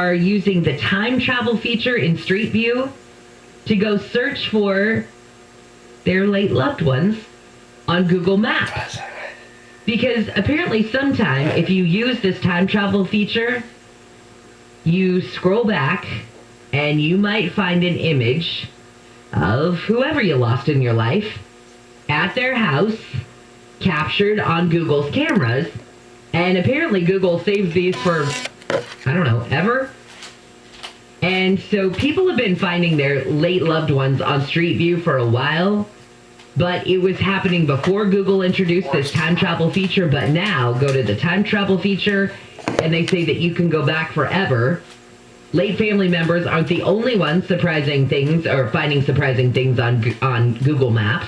are using the time travel feature in Street View to go search for their late loved ones on Google Maps. Because apparently sometime if you use this time travel feature, you scroll back and you might find an image of whoever you lost in your life at their house, captured on Google's cameras. And apparently Google saves these for, I don't know, ever. And so people have been finding their late loved ones on Street View for a while, but it was happening before Google introduced this time travel feature. But now go to the time travel feature and they say that you can go back forever. Late family members aren't the only ones surprising things or finding surprising things on Google Maps.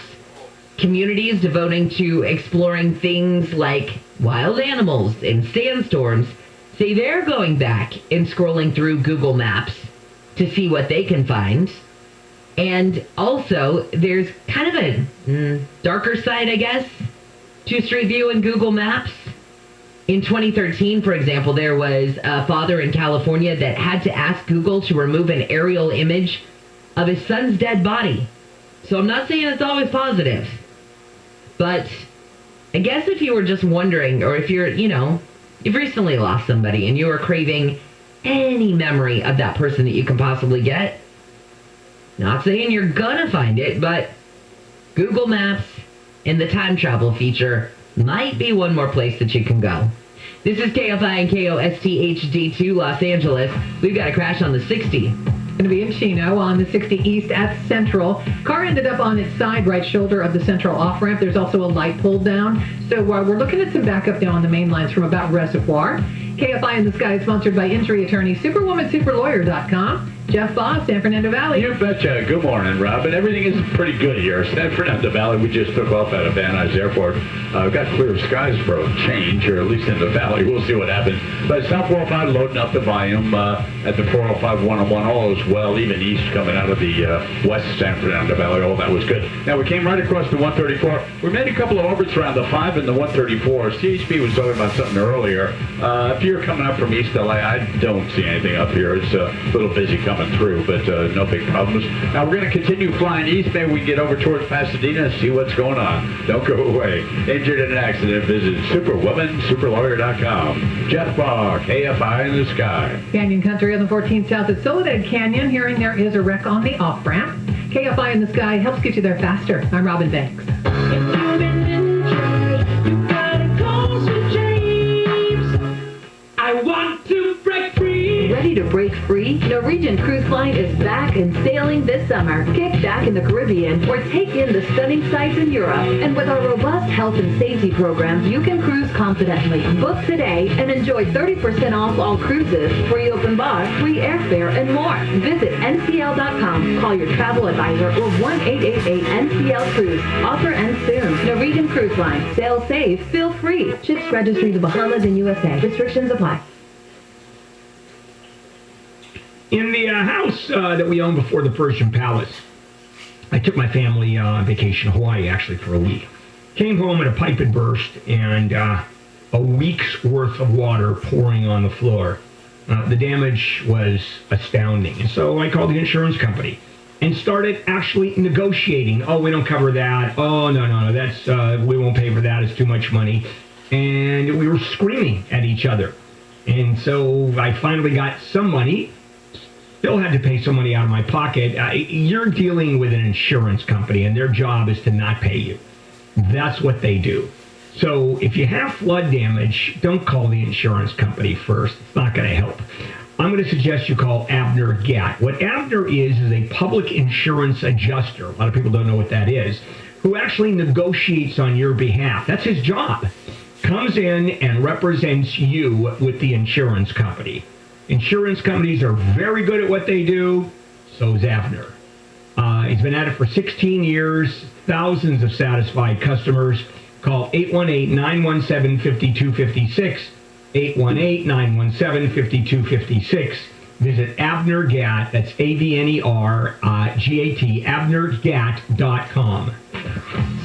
Communities devoting to exploring things like wild animals and sandstorms say they're going back and scrolling through Google Maps to see what they can find. And also, there's kind of a darker side, I guess, to Street View and Google Maps. In 2013, for example, there was a father in California that had to ask Google to remove an aerial image of his son's dead body. So I'm not saying it's always positive, but I guess if you were just wondering, or if you're, you've recently lost somebody and you are craving any memory of that person that you can possibly get, not saying you're gonna find it, but Google Maps and the time travel feature might be one more place that you can go. This is KFI and KOSTHD2 Los Angeles. We've got a crash on the 60. Going to be in Chino on the 60 East at Central. Car ended up on its side, right shoulder of the Central off-ramp. There's also a light pulled down. So we're looking at some backup down on the main lines from about Reservoir. KFI in the Sky is sponsored by injury attorney SuperwomanSuperLawyer.com. Jeff Boss, San Fernando Valley. You betcha. Good morning, Rob. And everything is pretty good here. San Fernando Valley, we just took off out of Van Nuys Airport. Got clear skies for a change, or at least in the valley. We'll see what happens. But South 405 loading up the volume at the 405 101. All is well, even east coming out of the west San Fernando Valley. All that was good. Now, we came right across the 134. We made a couple of orbits around the 5 and the 134. CHP was talking about something earlier. If you're coming up from East LA, I don't see anything up here. It's a little busy coming through, but no big problems. Now we're going to continue flying east. Maybe we can get over towards Pasadena and see what's going on. Don't go away. Injured in an accident, visit SuperwomanSuperLawyer.com. Jeff Barr, KFI in the Sky. Canyon Country on the 14th South at Soledad Canyon. Hearing there is a wreck on the off-ramp. KFI in the Sky helps get you there faster. I'm Robin Banks. I want to break free. Ready to break free? Norwegian Cruise Line is back and sailing this summer. Kick back in the Caribbean or take in the stunning sights in Europe. And with our robust health and safety programs, you can cruise confidently. Book today and enjoy 30% off all cruises, free open bar, free airfare, and more. Visit ncl.com. Call your travel advisor or 1-888-NCL-CRUISE. Offer ends soon. Norwegian Cruise Line. Sail safe. Feel free. Ships registry the Bahamas and USA. Restrictions apply. In the house that we owned before the Persian Palace, I took my family on vacation to Hawaii, actually, for a week. Came home and a pipe had burst and a week's worth of water pouring on the floor. The damage was astounding. And so I called the insurance company and started actually negotiating. Oh, we don't cover that. Oh, no, that's we won't pay for that. It's too much money. And we were screaming at each other. And so I finally got some money. Still had to pay some money out of my pocket. You're dealing with an insurance company, and their job is to not pay you. That's what they do. So if you have flood damage, don't call the insurance company first. It's not going to help. I'm going to suggest you call Abner Gatt. What Abner is a public insurance adjuster. A lot of people don't know what that is, who actually negotiates on your behalf. That's his job. Comes in and represents you with the insurance company. Insurance companies are very good at what they do. So is Abner. He's been at it for 16 years, thousands of satisfied customers. Call 818-917-5256, 818-917-5256. Visit Abner Gatt, that's ABNERGAT, AbnerGatt.com.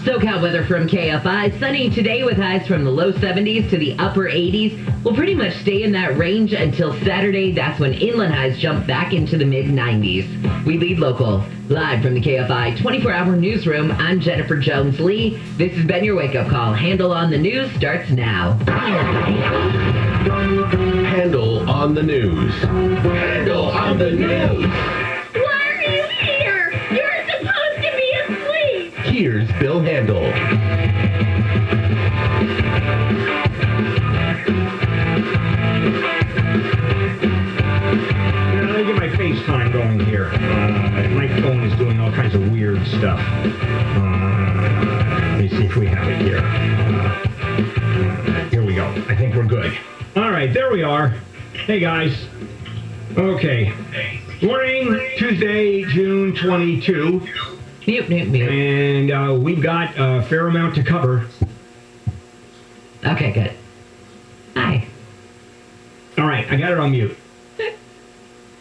SoCal weather from KFI. Sunny today with highs from the low 70s to the upper 80s. We'll pretty much stay in that range until Saturday. That's when inland highs jump back into the mid-90s. We lead local. Live from the KFI 24-hour newsroom, I'm Jennifer Jones-Lee. This has been your wake-up call. Handle on the News starts now. Handle on the News. Handle on the News. Why are you here? You're supposed to be asleep. Here's Bill Handel. Let me get my FaceTime going here. My phone is doing all kinds of weird stuff. Let me see if we have it here. Here we go. I think we're good. All right, there we are. Hey, guys. Okay. Morning, Tuesday, June 22. Mute, mute, mute. And we've got a fair amount to cover. Okay, good. Hi. All right, I got it on mute.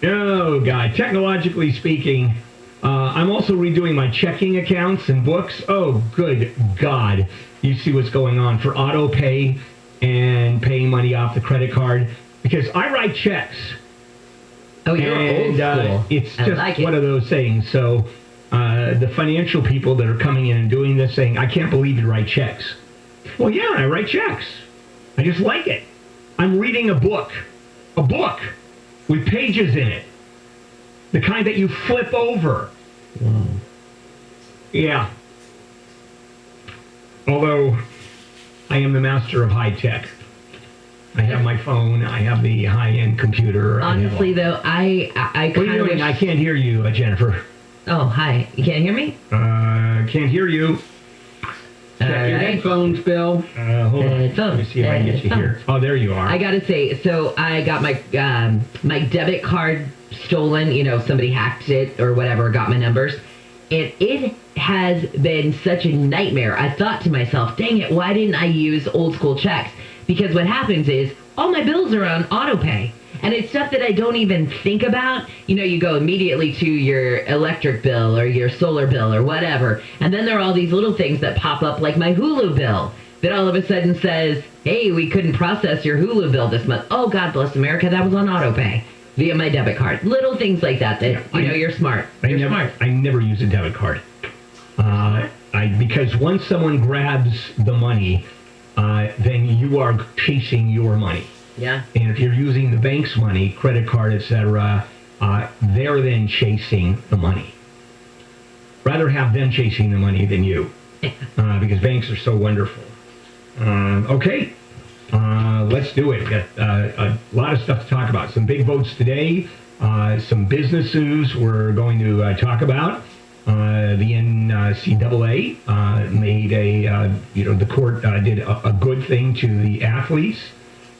Oh, God. Technologically speaking, I'm also redoing my checking accounts and books. Oh, good God. You see what's going on for auto pay and paying money off the credit card. Because I write checks. Oh, you're old school. It's I just like it. one of those things. So the financial people that are coming in and doing this saying, I can't believe you write checks. Well, yeah, I write checks. I just like it. I'm reading a book with pages in it. The kind that you flip over. Whoa. Yeah. Although I am the master of high tech. I have my phone. I have the high-end computer. Honestly, though, I What are kind you of doing? wish... I can't hear you, Jennifer. Oh, hi. You can't hear me? Can't hear you. All Your right. headphones, Bill. Hold on. Let me see if I can get you here. Oh, there you are. I gotta say, so I got my my debit card stolen. You know, somebody hacked it or whatever, got my numbers, and it has been such a nightmare. I thought to myself, dang it, why didn't I use old school checks? Because what happens is all my bills are on auto pay. And it's stuff that I don't even think about. You know, you go immediately to your electric bill or your solar bill or whatever. And then there are all these little things that pop up, like my Hulu bill, that all of a sudden says, hey, we couldn't process your Hulu bill this month. Oh, God bless America, that was on auto pay via my debit card. Little things like that you're smart. You're smart. I never use a debit card. Because once someone grabs the money, then you are chasing your money. Yeah. And if you're using the bank's money, credit card, etc., they're then chasing the money. Rather have them chasing the money than you, because banks are so wonderful. Okay, let's do it. Got a lot of stuff to talk about. Some big votes today. Some business news we're going to talk about. The NCAA made the court did a good thing to the athletes.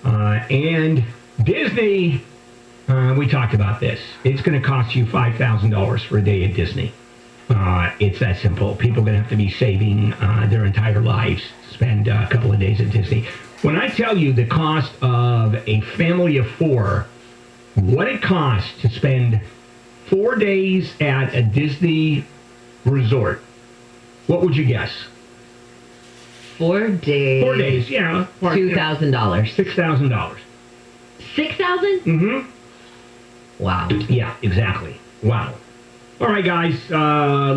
And Disney, we talked about this. It's going to cost you $5,000 for a day at Disney. It's that simple. People are going to have to be saving their entire lives to spend a couple of days at Disney. When I tell you the cost of a family of four, what it costs to spend 4 days at a Disney resort, what would you guess? 4 days. 4 days, yeah. $2,000. $6,000. $6,000? Mm-hmm. Wow. Yeah, exactly. Wow. All right, guys,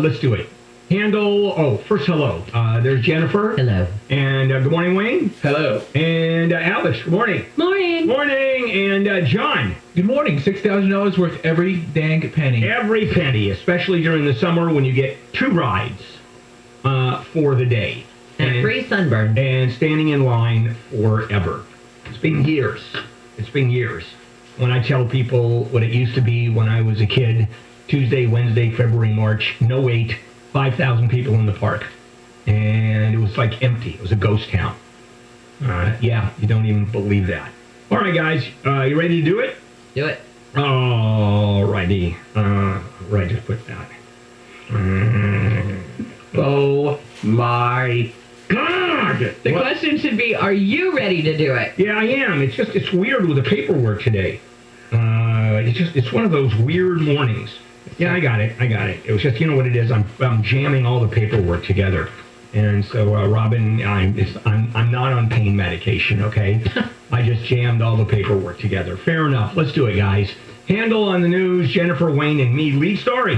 let's do it. First, hello. There's Jennifer. Hello. And good morning, Wayne. Hello. And Alice, good morning. Morning. Morning. And John. Good morning. $6,000 worth every dang penny. Every penny, especially during the summer when you get 2 rides for the day. And free sunburn. And standing in line forever. It's been years. It's been years. When I tell people what it used to be when I was a kid, Tuesday, Wednesday, February, March, no wait, 5,000 people in the park. And it was like empty. It was a ghost town. Yeah, you don't even believe that. All right, guys, you ready to do it? Do it. All righty. Right, just put that. Oh my God. The question should be, are you ready to do it? Yeah, I am. It's weird with the paperwork today. It's one of those weird mornings. Yeah, I got it. It was just, you know what it is? I'm jamming all the paperwork together. And so, Robin, I'm not on pain medication, okay? I just jammed all the paperwork together. Fair enough. Let's do it, guys. Handle on the news, Jennifer, Wayne, and me. Lead story.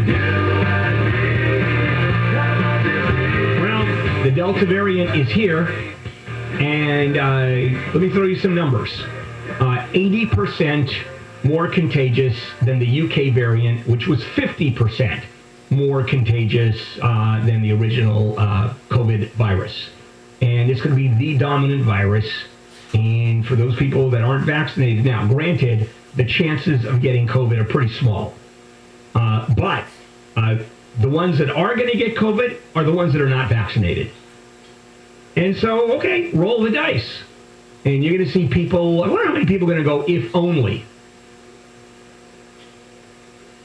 Well, the Delta variant is here, and let me throw you some numbers. 80% more contagious than the UK variant, which was 50% more contagious than the original COVID virus. And it's going to be the dominant virus. And for those people that aren't vaccinated, now, granted, the chances of getting COVID are pretty small. But the ones that are going to get COVID are the ones that are not vaccinated. And so, okay, roll the dice. And you're going to see people, I wonder how many people are going to go, if only.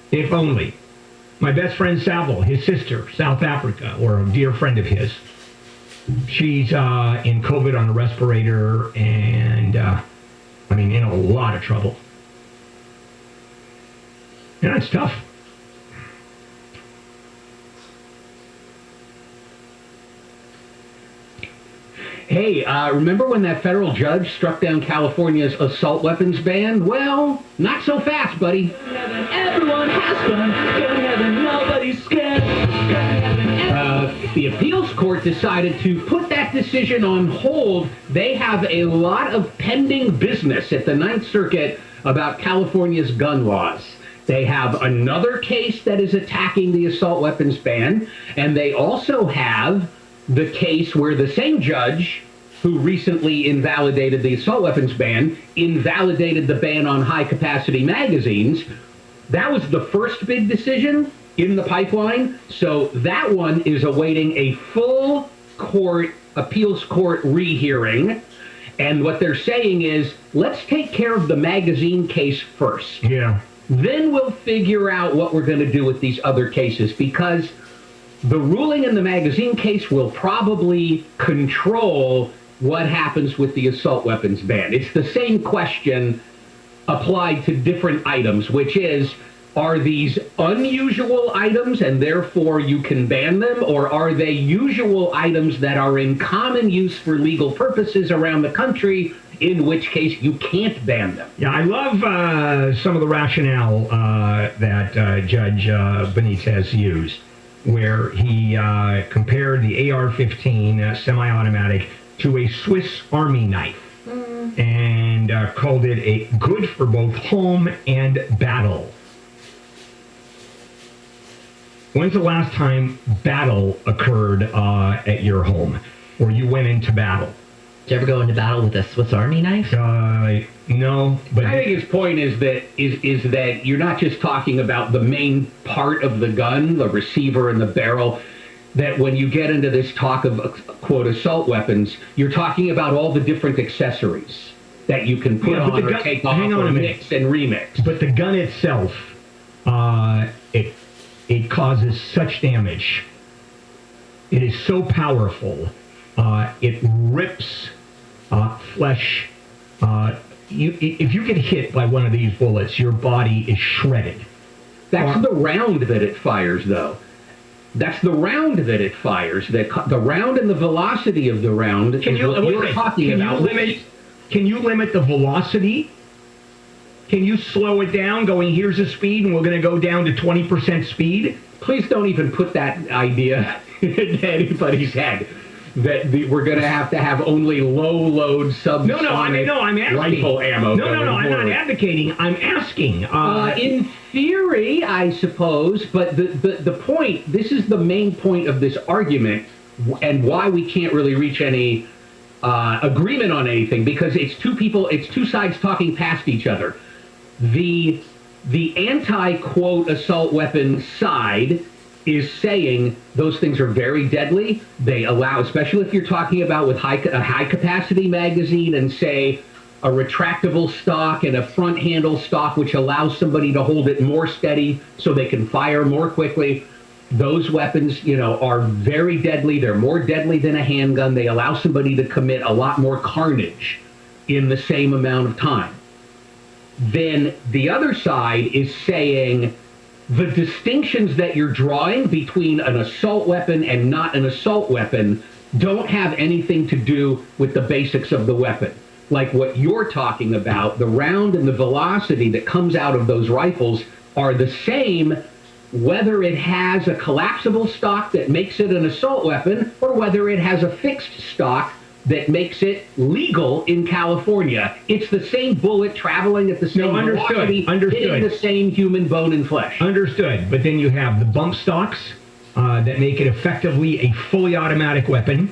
If only. My best friend Saville, his sister, South Africa, or a dear friend of his, she's in COVID on a respirator and, in a lot of trouble. And that's tough. Hey, remember when that federal judge struck down California's assault weapons ban? Well, not so fast, buddy. Everyone has fun. Go to heaven, nobody's scared. The appeals court decided to put that decision on hold. They have a lot of pending business at the Ninth Circuit about California's gun laws. They have another case that is attacking the assault weapons ban, and they also have the case where the same judge who recently invalidated the assault weapons ban invalidated the ban on high-capacity magazines. That was the first big decision in the pipeline, so that one is awaiting a full court, appeals court rehearing, and what they're saying is, let's take care of the magazine case first. Yeah. Then we'll figure out what we're going to do with these other cases, because the ruling in the magazine case will probably control what happens with the assault weapons ban. It's the same question applied to different items, which is, are these unusual items and therefore you can ban them, or are they usual items that are in common use for legal purposes around the country, in which case you can't ban them? Yeah, I love some of the rationale that Judge Benitez used, where he compared the AR-15 semi-automatic to a Swiss Army knife and called it a good for both home and battle. When's the last time battle occurred at your home, or you went into battle? Did you ever go into battle with a Swiss Army knife? No, but I think his point is that you're not just talking about the main part of the gun, the receiver and the barrel, that when you get into this talk of, quote, assault weapons, you're talking about all the different accessories that you can put on or take off or mix and remix. But the gun itself, it causes such damage. It is so powerful. It rips flesh. If you get hit by one of these bullets, your body is shredded. That's the round that it fires, though. That's the round that it fires. The round and the velocity of the round is what you're talking about. Can you limit the velocity? Can you slow it down, going, here's the speed, and we're going to go down to 20% speed? Please don't even put that idea into anybody's head, that we're going to have only low-load subsonic rifle ammo. No, I'm not advocating. I'm asking. In theory, I suppose, but the point, this is the main point of this argument, and why we can't really reach any agreement on anything, because it's two sides talking past each other. The anti-quote assault weapon side is saying those things are very deadly. They allow, especially if you're talking about with a high-capacity magazine and, say, a retractable stock and a front handle stock, which allows somebody to hold it more steady so they can fire more quickly. Those weapons, are very deadly. They're more deadly than a handgun. They allow somebody to commit a lot more carnage in the same amount of time. Then the other side is saying the distinctions that you're drawing between an assault weapon and not an assault weapon don't have anything to do with the basics of the weapon. Like what you're talking about, the round and the velocity that comes out of those rifles are the same whether it has a collapsible stock that makes it an assault weapon or whether it has a fixed stock that makes it legal in California. It's the same bullet traveling at the same velocity, hitting the same human bone and flesh. Understood. But then you have the bump stocks that make it effectively a fully automatic weapon.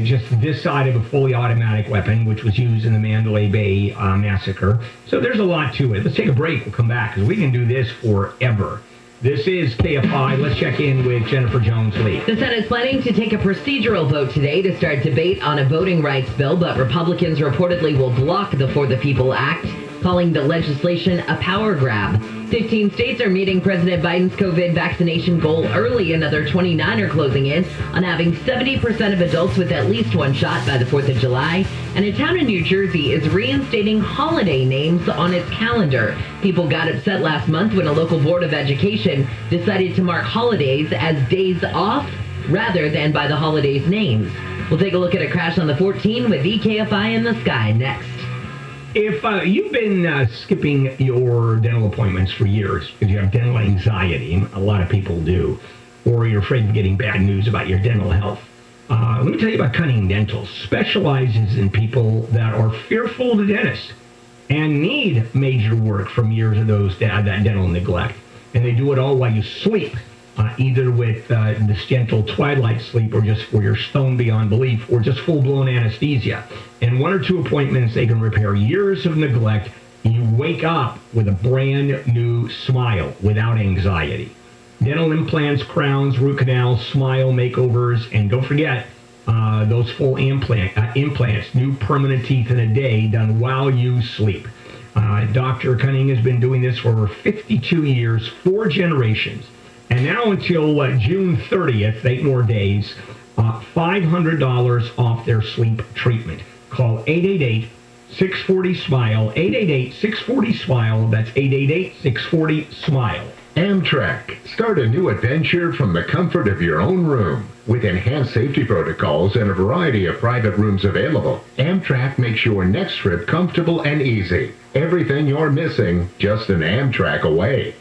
Just this side of a fully automatic weapon, which was used in the Mandalay Bay massacre. So there's a lot to it. Let's take a break. We'll come back because we can do this forever. This is KFI. Let's check in with Jennifer Jones-Lee. The Senate is planning to take a procedural vote today to start debate on a voting rights bill, but Republicans reportedly will block the For the People Act, calling the legislation a power grab. 15 states are meeting President Biden's COVID vaccination goal early. Another 29 are closing in on having 70% of adults with at least one shot by the 4th of July. And a town in New Jersey is reinstating holiday names on its calendar. People got upset last month when a local board of education decided to mark holidays as days off rather than by the holidays' names. We'll take a look at a crash on the 14 with KFI in the sky next. If you've been skipping your dental appointments for years because you have dental anxiety, a lot of people do, or you're afraid of getting bad news about your dental health, let me tell you about Cunning Dental. Specializes in people that are fearful of the dentist and need major work from years of that dental neglect. And they do it all while you sleep, either with this gentle twilight sleep or just where you're stoned beyond belief or just full-blown anesthesia. In 1 or 2 appointments, they can repair years of neglect. You wake up with a brand new smile without anxiety. Dental implants, crowns, root canals, smile makeovers, and don't forget those full implants, new permanent teeth in a day done while you sleep. Dr. Cunning has been doing this for over 52 years, 4 generations. And now until June 30th, 8 more days, $500 off their sleep treatment. Call 888-640-SMILE, 888-640-SMILE. That's 888-640-SMILE. Amtrak. Start a new adventure from the comfort of your own room. With enhanced safety protocols and a variety of private rooms available, Amtrak makes your next trip comfortable and easy. Everything you're missing, just an Amtrak away.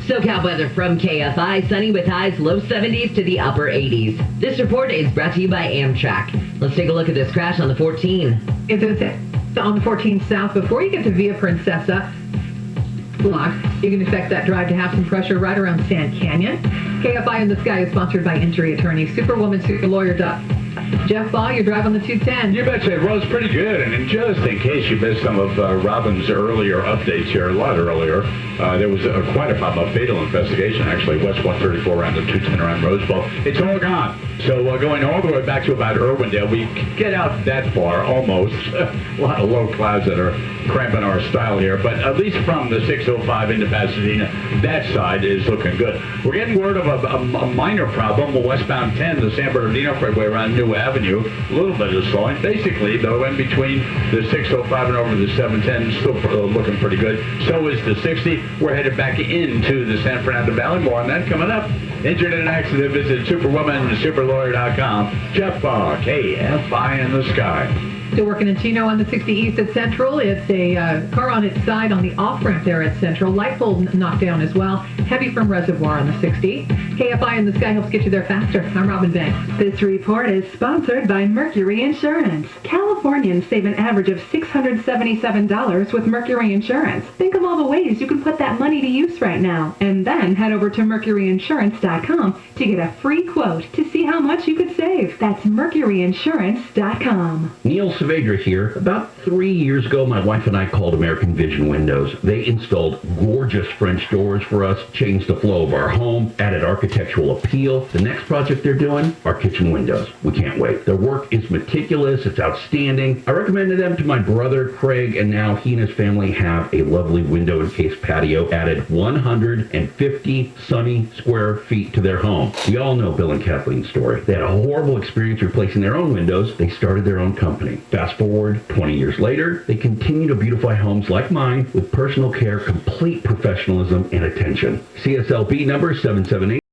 SoCal weather from KFI, sunny with highs low 70s to the upper 80s. This report is brought to you by Amtrak. Let's take a look at this crash on the 14. It's on the 14 South. Before you get to Via Princesa block, you can expect that drive to have some pressure right around Sand Canyon. KFI in the Sky is sponsored by injury attorney, Superwoman Super Lawyer. Jeff Baugh, your drive on the 210. You betcha. It was pretty good. And just in case you missed some of Robin's earlier updates here, a lot earlier, there was quite a problem, a fatal investigation, actually, West 134 around the 210 around Rosebud. It's all gone. So going all the way back to about Irwindale, we get out that far, almost. A lot of low clouds that are cramping our style here. But at least from the 605 into Pasadena, that side is looking good. We're getting word of a minor problem, westbound 10, the San Bernardino Freeway around New Avenue. A little bit of slowing. Basically, though, in between the 605 and over the 710, still looking pretty good. So is the 60. We're headed back into the San Fernando Valley. More on that coming up. Injured in an accident, visit superwomansuperlawyer.com. Jeff Baugh, KFI in the Sky. Still working in Chino on the 60 East at Central. It's a car on its side on the off-ramp there at Central. Light pole knocked down as well. Heavy from Reservoir on the 60. KFI in the Sky helps get you there faster. I'm Robin Banks. This report is sponsored by Mercury Insurance. Californians save an average of $677 with Mercury Insurance. Think of all the ways you can put that money to use right now. And then head over to mercuryinsurance.com to get a free quote to see how much you could save. That's mercuryinsurance.com. Neil Saavedra here. About 3 years ago, my wife and I called American Vision Windows. They installed gorgeous French doors for us, changed the flow of our home, added architectural appeal. The next project they're doing, our kitchen windows. We can't wait. Their work is meticulous. It's outstanding. I recommended them to my brother, Craig, and now he and his family have a lovely window encased patio, added 150 sunny square feet to their home. We all know Bill and Kathleen's story. They had a horrible experience replacing their own windows. They started their own company. Fast forward 20 years later, they continue to beautify homes like mine with personal care, complete professionalism, and attention. CSLB number 778.